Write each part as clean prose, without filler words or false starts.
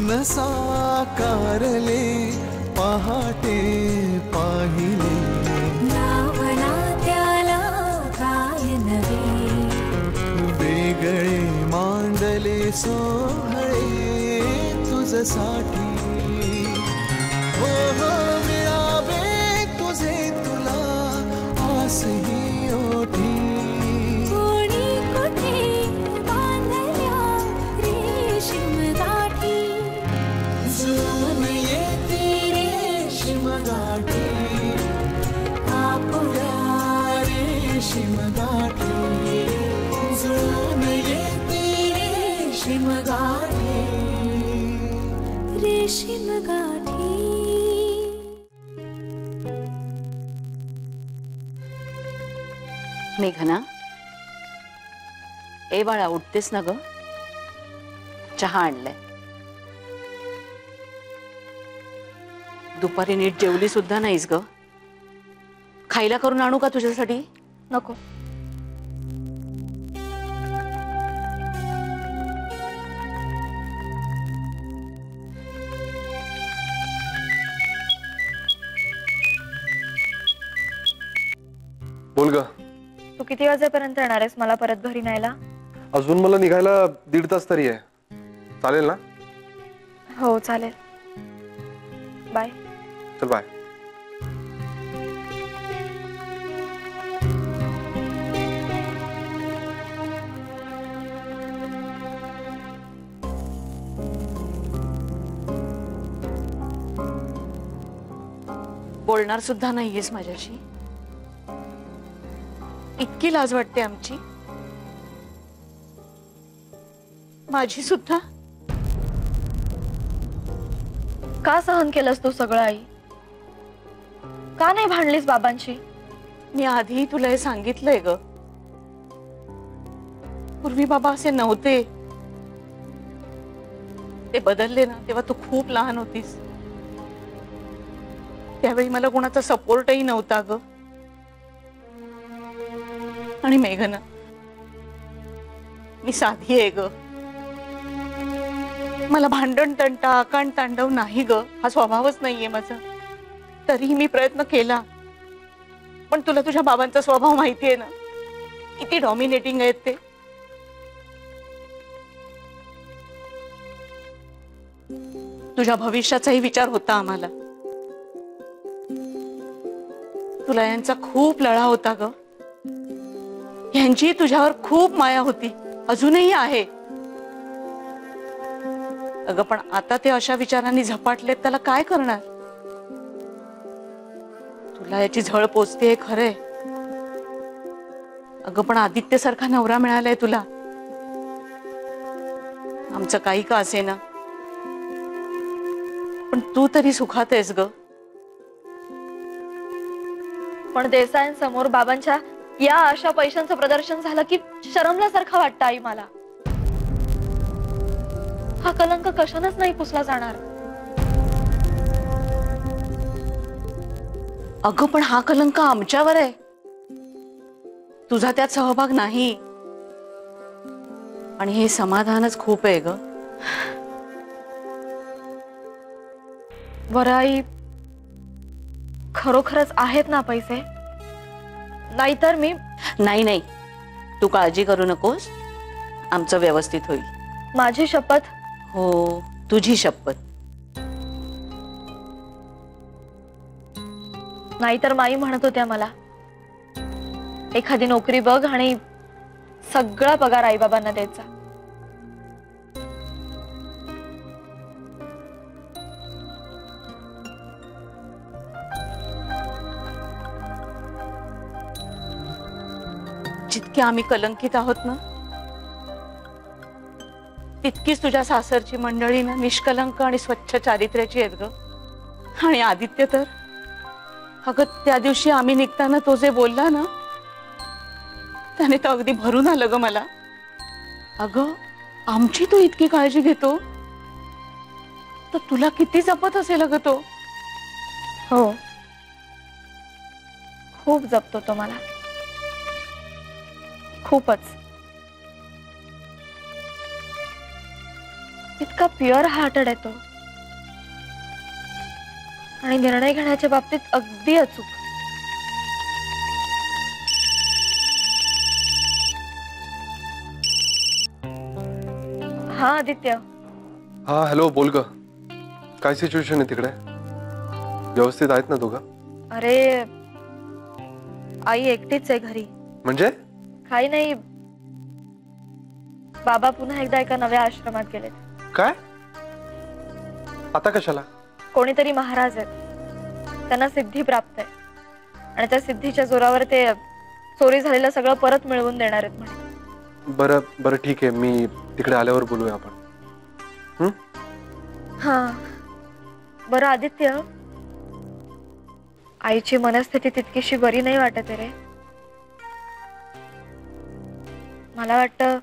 स्वप्न साकारले पहाटे पाहिले नावना त्याला काय नवे वेगळे मांडले सोहळे तुझसाठी हो हो मिळावे तुझे तुला आसही ओठी कोणी कुठे बांधल्या रेशीम गाठी जुळून येते रेशीम गाठी आपुल्या रेशीम गाठी जुळून येते रेशीम गाठी रेशीम गाठी मेघना ए बाळा उठतेस ना ग चहा आणलाय दुपारी नीट जेवली सुद्धा नाहीस ग खायला करून आणू का तुझ्यासाठी नको बोल ग तू किती वाजेपर्यंत येणार आहेस मला परत घरी न्यायला अजून मला निघायला 1.5 तास तरी आहे चालेल ना हो चालेल बाय चल बाय बोलणार सुद्धा नाहीयेस माझ्याशी इतकी लाज वाटते आमची माझी सुद्धा का सहन केलंस तू सगळं आई का नाही भांडलीस बाबांशी मी आधी तुला हे सांगितलंय ग पूर्वी बाबा असे नव्हते ते बदलले ना तेव्हा तू खूप लहान होतीस त्यावेळी मला कोणाचा सपोर्टही नव्हता ग आणि मेघना मी साधी आहे ग मला भांडण तंटा आकांड तांडव नाही ग हा स्वभावच नाहीये माझा तरीही मी प्रयत्न केला पण तुला तुझ्या बाबांचा स्वभाव माहितीये ना किती डॉमिनेटिंग आहेत ते तुझ्या भविष्याचाही विचार होता आम्हाला तुला यांचा खूप लळा होता ग यांची तुझ्यावर खूप माया होती अजूनही आहे अगं पण आता ते अशा विचारांनी झपाटलेत त्याला काय करणार तुला याची झळ पोचते खरंय अगं पण आदित्य सारखा नवरा मिळालाय तुला आमचं काही का असेना पण तू तरी सुखात आहेस ग पण देसाईंसमोर बाबांच्या या अशा पैशांचं प्रदर्शन झालं की शरमल्यासारखं वाटतं आई मला हा कलंक कशानच नाही पुसला जाणार अगं पण हा कलंक आमच्यावर आहे तुझा त्यात सहभाग नाही आणि हे समाधानच खूप आहे ग बरं आई खरोखरच आहेत ना पैसे नाहीतर मी नाही तू काळजी करू नकोस आमचं व्यवस्थित होईल माझी शपथ हो तुझी शपथ नाहीतर माई म्हणत होत्या मला एखादी नोकरी बघ आणि सगळा पगार आई बाबांना द्यायचा जितके आम्ही कलंकित आहोत ना तितकीच तुझ्या सासरची मंडळी ना निष्कलंक आणि स्वच्छ चारित्र्याची आहेत ग आणि आदित्य तर अगं त्या दिवशी आम्ही निघताना तो जे बोलला ना त्याने तर अगदी भरून आलं ग मला अगं आमची तू इतकी काळजी घेतो तर तुला किती जपत असेल अगं तो हो खूप जपतो तो मला खूपच इतका प्युअर हार्टेड आहे तो, आणि निर्णय घेण्याच्या बाबतीत अगदी अचूक. हा आदित्य. हा हॅलो, बोल ग. काय सिच्युएशन आहे तिकडे? व्यवस्थित आहेत ना दोघं? अरे आई एकटीच आहे घरी. म्हणजे? काही नाही, बाबा पुन्हा एकदा एका नव्या आश्रमात गेलेत. काय? आता कशाला? कोणीतरी महाराज आहेत, त्यांना सिद्धी प्राप्त आहे आणि त्या सिद्धीच्या जोरावर ते चोरी झालेलं सगळं परत मिळवून देणार आहेत म्हणे. बरं बरं, ठीक आहे, मी तिकडे आल्यावर बोलूया आपण. हा बरं आदित्य, आईची मनस्थिती तितकीशी बरी नाही वाटत रे. मला वाटतं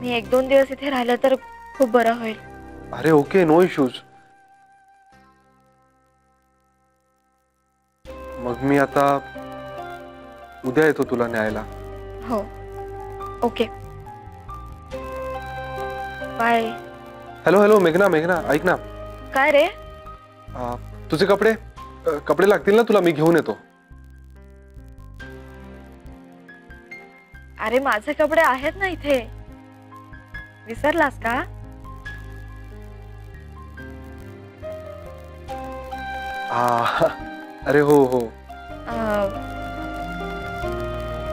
मी 1-2 दिवस इथे राहिलं तर खूप बरं होईल. अरे ओके, नो इश्यूज. मग मी आता उद्या येतो तुला न्यायला. हो ओके बाय. हॅलो हॅलो, मेघना मेघना, ऐक ना. काय रे? तुझे कपडे लागतील ना तुला? मी घेऊन येतो. अरे माझे कपडे आहेत ना इथे, विसरलास का? अरे हो हो.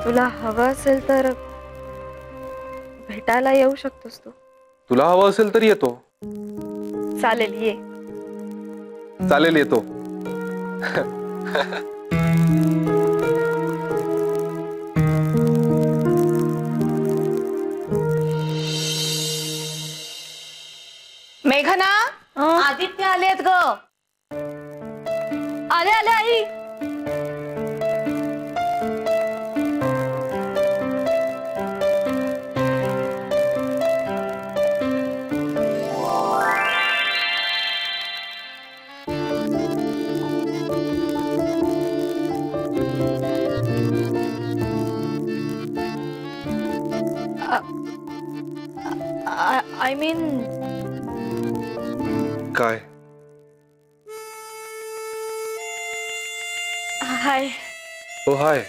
तुला हवं असेल तर भेटायला येऊ शकतोस तू. तुला हवं असेल तर येतो. चालेल, ये. चालेल, येतो. मेघना, आदित्य आलेत ग. आले आले आई. आय मीन काय? हाय. हो हाय.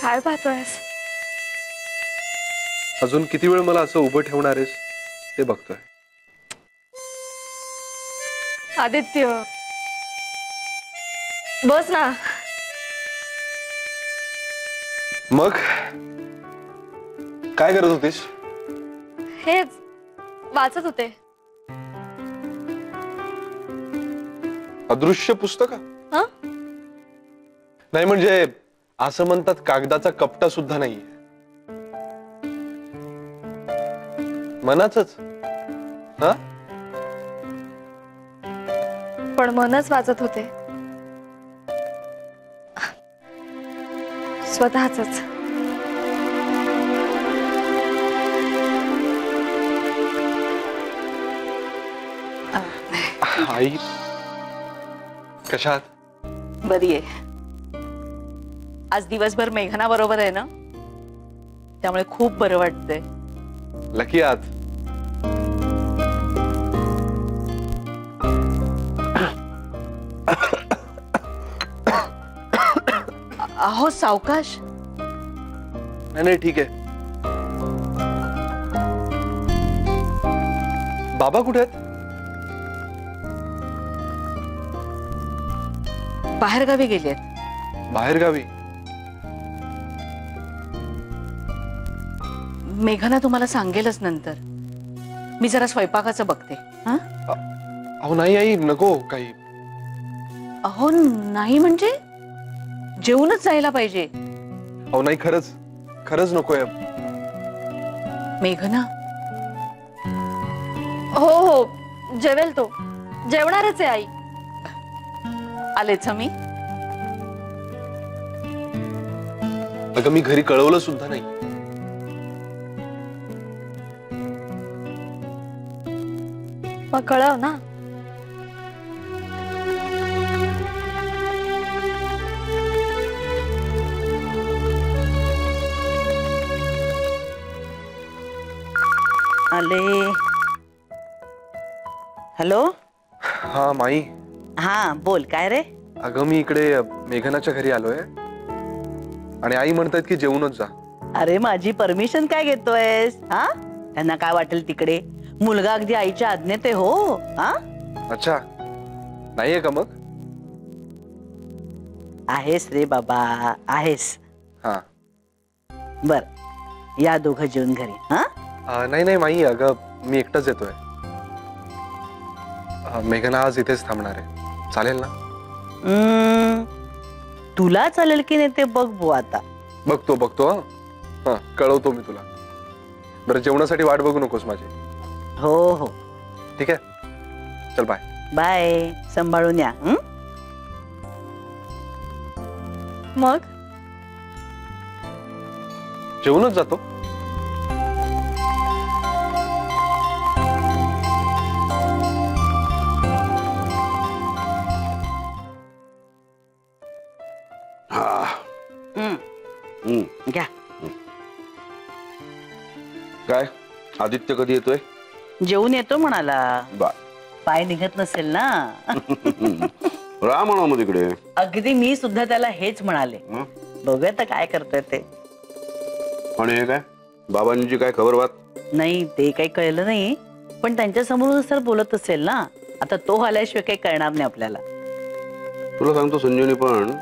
काय पाहतोयस? अजून किती वेळ मला असं उभं ठेवणार आहेस ते बघतोय. आदित्य बस ना. मग काय करत होतीस? हेच वाचत होते. अदृश्य पुस्तक? हं? नाही म्हणजे असं म्हणतात कागदाचा कपटा सुद्धा नाहीये, मनाचंच. हा, पण मनच वाचत होते, स्वतःच. आई कशात? बरी आहे. आज दिवसभर मेघना बरोबर आहे ना, त्यामुळे खूप बरं वाटतंय. लकी आहात. अहो सावकाश. नाही ठीक आहे. बाबा कुठे आहेत? बाहेरगावी गेलेत. बाहेरगावी? मेघना तुम्हाला सांगेलच नंतर. मी जरा स्वयंपाकाचं बघते. हा, अहो नाही आई, नको काही. अहो नाही म्हणजे जेवूनच जायला पाहिजे. अहो नाही, खरंच खरंच नकोय. मेघना. हो हो जेवेल तो. जेवणारच आहे आई. आलेच मी. अगं मी घरी कळवलं सुद्धा नाही. मग कळव ना. आले. हॅलो. हा माई. हा बोल, काय रे? अगं मी इकडे मेघनाच्या घरी आलोय आणि आई म्हणतात की जेवूनच जा. अरे माझी परमिशन काय घेतोयस? हा, त्यांना काय वाटेल तिकडे. मुलगा अगदी आईच्या आज्ञेत आहे हो. हा, अच्छा, नाहीये का मग? आहेस रे बाबा, आहेस. हा बर, या दोघं जेवून घरी. हा नाही नाही माई, अगं मी एकटाच येतोय. मेघना आज इथेच थांबणार आहे, चालेल ना? तुला चालेल की नाही ते बघ बुवा आता. बघतो हा, कळवतो मी तुला. बरं, जेवणासाठी वाट बघू नकोस माझी. हो हो ठीक आहे, चल बाय. बाय, सांभाळून या. मग जेवूनच जातो. घ्या. काय आदित्य कधी येतोय? जेवून येतो म्हणाला. बा पाय निघत नसेल ना. राह म्हणा मग तिकडे. अगदी मी सुद्धा त्याला हेच म्हणाले. बघूया तर काय करतोय ते. आणि हे काय बाबांची काय खबर बात? नाही, ते काही कळलं नाही, पण त्यांच्या समोर सर बोलत असेल ना. आता तो आल्याशिवाय काही कळणार नाही आपल्याला. तुला सांगतो संजीवनी, पण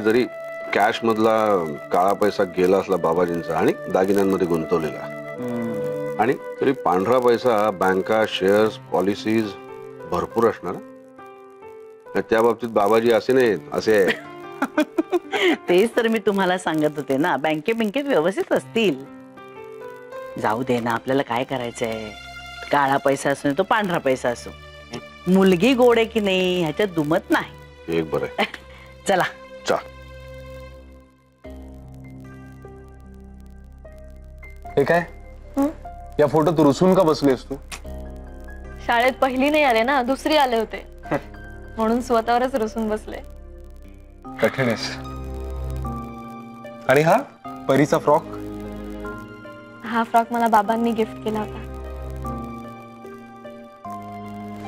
जरी कॅश मधला काळा पैसा गेला असला बाबाजींचा आणि दागिन्यांमध्ये गुंतवलेला, आणि तरी पांढरा पैसा बँका, शेअर्स, पॉलिसीज भरपूर असणार. त्या बाबतीत बाबाजी असे नाहीत, असे. तेच तर मी तुम्हाला सांगत होते ना, बँकेत व्यवस्थित असतील. जाऊ दे ना, आपल्याला काय करायचंय. काळा पैसा असो तो पांढरा पैसा असो, मुलगी गोड आहे की नाही ह्याच्यात दुमत नाही. एक बरं. चला. चा. हे काय, या फोटोत रुसून का बसलीस तू? शाळेत पहिली नाही आले ना, दुसरी आले होते म्हणून स्वतःवरच रुसून बसले. कठीण आहेस. आणि हा परीचा फ्रॉक? हा फ्रॉक मला बाबांनी गिफ्ट केला होता.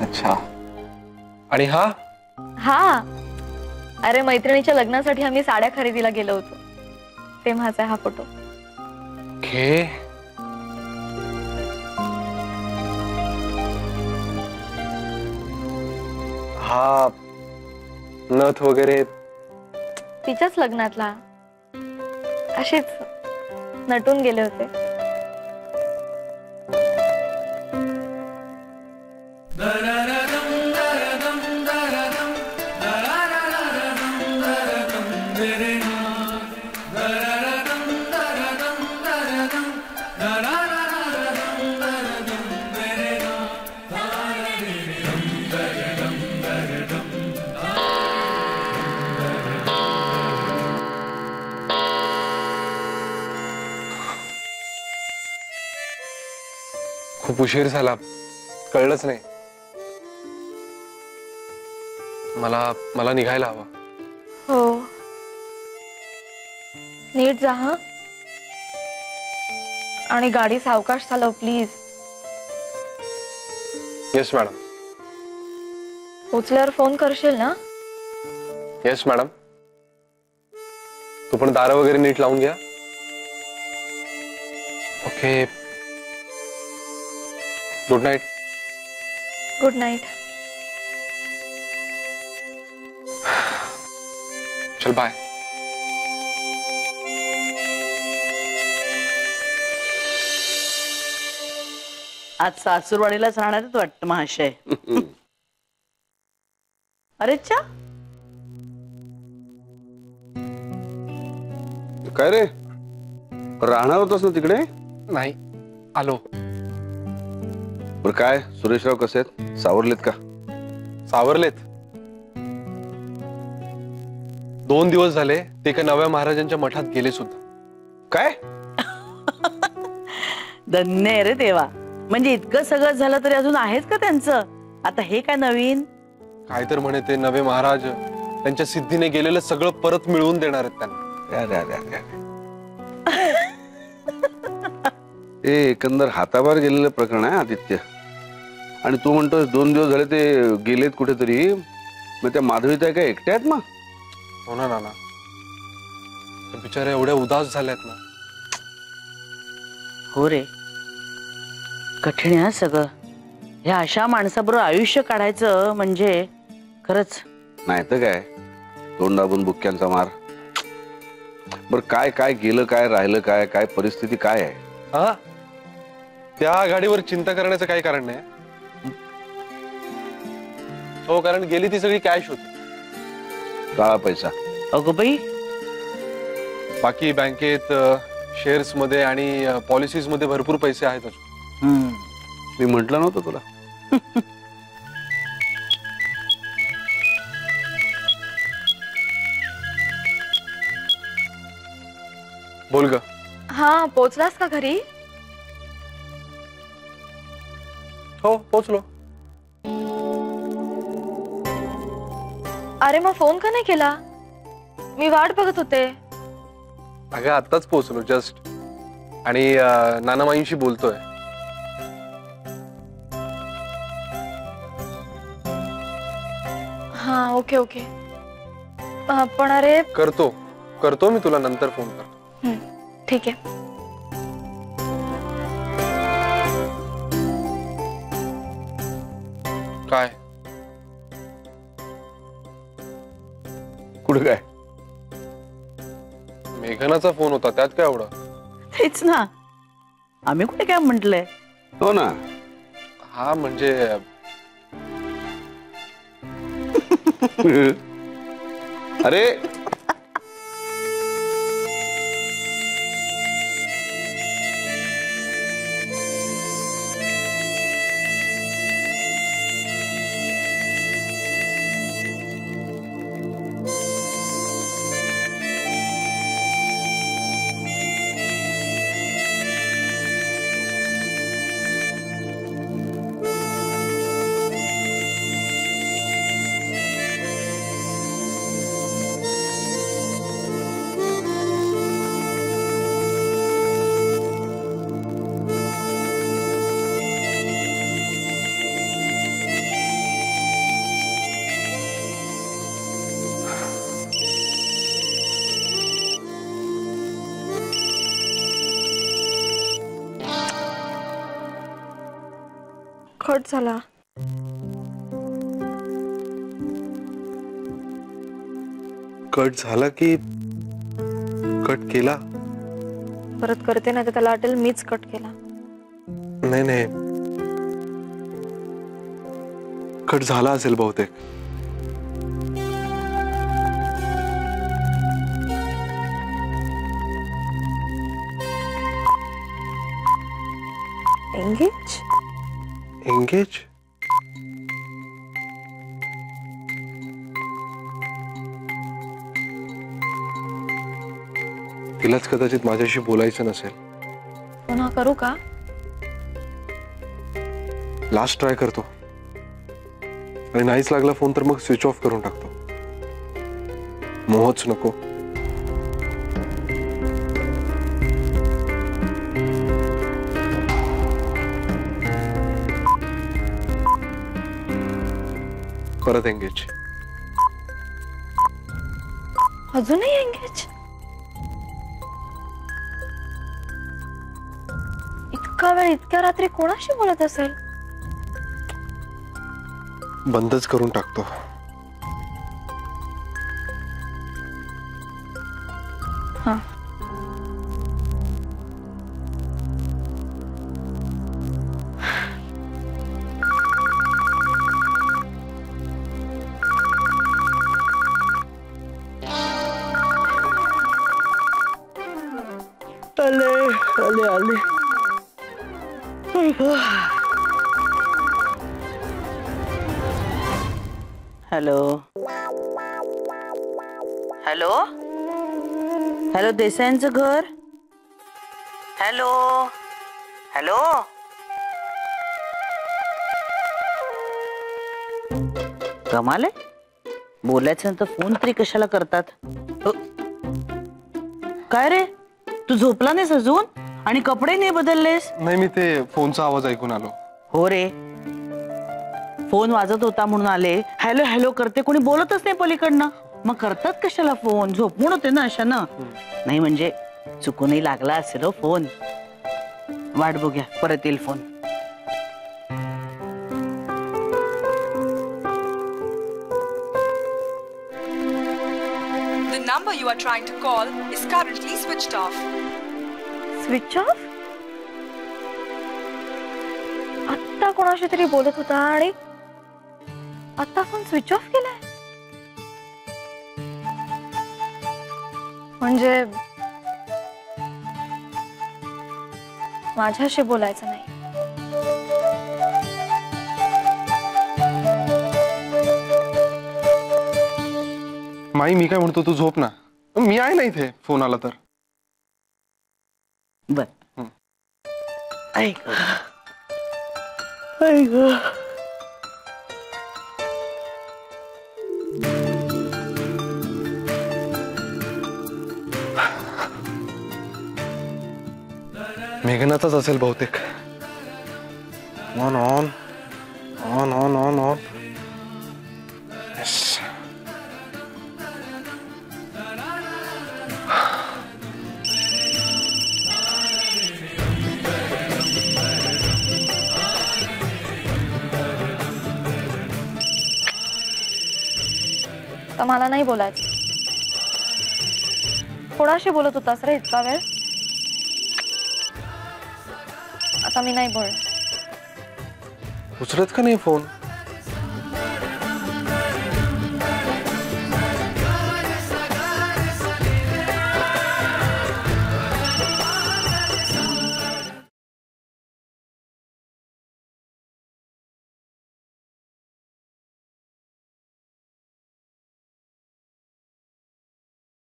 अच्छा. आणि हा? हा, अरे मैत्रिणीच्या लग्नासाठी आम्ही साड्या खरेदीला गेलो होतो, तेव्हाचा हा फोटो. घे. हा नथ वगैरे तिच्याच लग्नातला. अशीच नटून गेले होते. खूप उशीर झाला, कळलंच नाही. मला निघायला हवं. हो, नीट जा हा, आणि गाडी सावकाश चालव प्लीज. Yes madam. पोचल्यावर फोन करशील ना? Yes madam. तू पण दारं वगैरे नीट लावून घ्या. Okay, good night. Good night. चल बाय. आज सासूरवाडीलाच राहणारच वाटतं महाशय. अरे चा, काय रे, राहणार होतास ना तिकडे? नाही, आलो. बरं, काय सुरेशराव कसे आहेत? सावरलेत का? सावरलेत. 2 दिवस झाले ते एका नव्या महाराजांच्या मठात गेले सुद्धा. काय? धन्य आहे रे देवा. म्हणजे इतकं सगळं झालं तरी अजून आहेच का त्यांचं? आता हे काय नवीन? काय तर म्हणे ते नवे महाराज त्यांच्या सिद्धीने गेलेलं सगळं परत मिळवून देणार आहेत त्यांना. ते एकंदर हाताबाहेर गेलेलं प्रकरण आहे आदित्य. आणि तू म्हणतोस 2 दिवस झाले ते गेलेत कुठेतरी. मग त्या माधवी त्या काय एकट्या आहेत मग? हो ना नाना, त्या बिचाऱ्या एवढ्या उदास झाल्यात ना. हो रे, कठीण आहे सगळं. ह्या अशा माणसाबरोबर आयुष्य काढायचं म्हणजे खरंच. नाही तर काय, तोंड दाबून बुक्क्यांचा मार. बर काय काय गेलं, काय राहिलं, काय काय परिस्थिती काय आहे? हा, त्या गाडीवर चिंता करण्याचं काही कारण नाही. हो, कारण गेली ती सगळी कॅश होती. काळा पैसा. अगो बाई, बाकी बँकेत शेअर्स मध्ये आणि पॉलिसीज मध्ये भरपूर पैसे आहेत अजून. मी म्हटलं नव्हतं तुला. बोल ग. हा, पोचलास का घरी? हो, पोचलो. अरे मग फोन का नाही केला? मी वाट बघत होते. अगं आत्ताच पोचलो जस्ट. आणि नानामाईंशी बोलतोय. हा, ओके ओके. पण अरे करतो मी तुला नंतर फोन करतो. ठीक आहे. काय कुठे काय? मेघनाचा फोन होता, त्यात काय एवढं? तेच ना, आम्ही कुठे काय म्हंटलंय. हो ना. हा म्हणजे अरे कट झाला. कट झाला की कट केला? परत करते नाही तर त्याला वाटेल मीच कट केला. नाही, कट झाला असेल बहुतेक. एंगेज? एंगेज? तिलाच कदाचित माझ्याशी बोलायचं नसेल. पुन्हा करू का? लास्ट ट्राय करतो. आणि नाहीच लागला फोन तर मग स्विच ऑफ करून टाकतो. मोहच नको. परत एंगेज. अजूनही एंगेज? इतका वेळ इतक्या रात्री कोणाशी बोलत असेल? बंदच करून टाकतो. हा. आले. हॅलो, देसाईंचं घर. हॅलो. कमाल आहे, बोलायचं तर फोन तरी कशाला करतात. काय रे, तू झोपला नाहीस अजून? आणि कपडे नाही बदललेस? नाही, मी ते फोनचा आवाज ऐकून आलो. हो रे, फोन वाजत होता म्हणून आले. हॅलो हॅलो करते, कोणी बोलतच नाही पलीकडनं. मग करतात कशाला फोन? झोपून होते ना अशानं. नाही म्हणजे चुकूनही लागला असेल हो फोन. वाट बघूया, परत येईल phone. The number you are trying to call is currently switched off. Switch off? आत्ता कोणाशी तरी बोलत होता आणि आता फोन स्विच ऑफ केलाय. म्हणजे माझ्याशी बोलायचं नाही. माई, मी काय म्हणतो, तू झोप ना. मी आहे ना इथे, फोन आला तर. बर. ऐक ऐक. मेघनाचाच असेल बहुतेक. On on on on on on. तर मला नाही बोलायचं. कोणाशी बोलत होतास रे इतका वेळ? आता मी नाही बोलणार. उचलत का नाही फोन?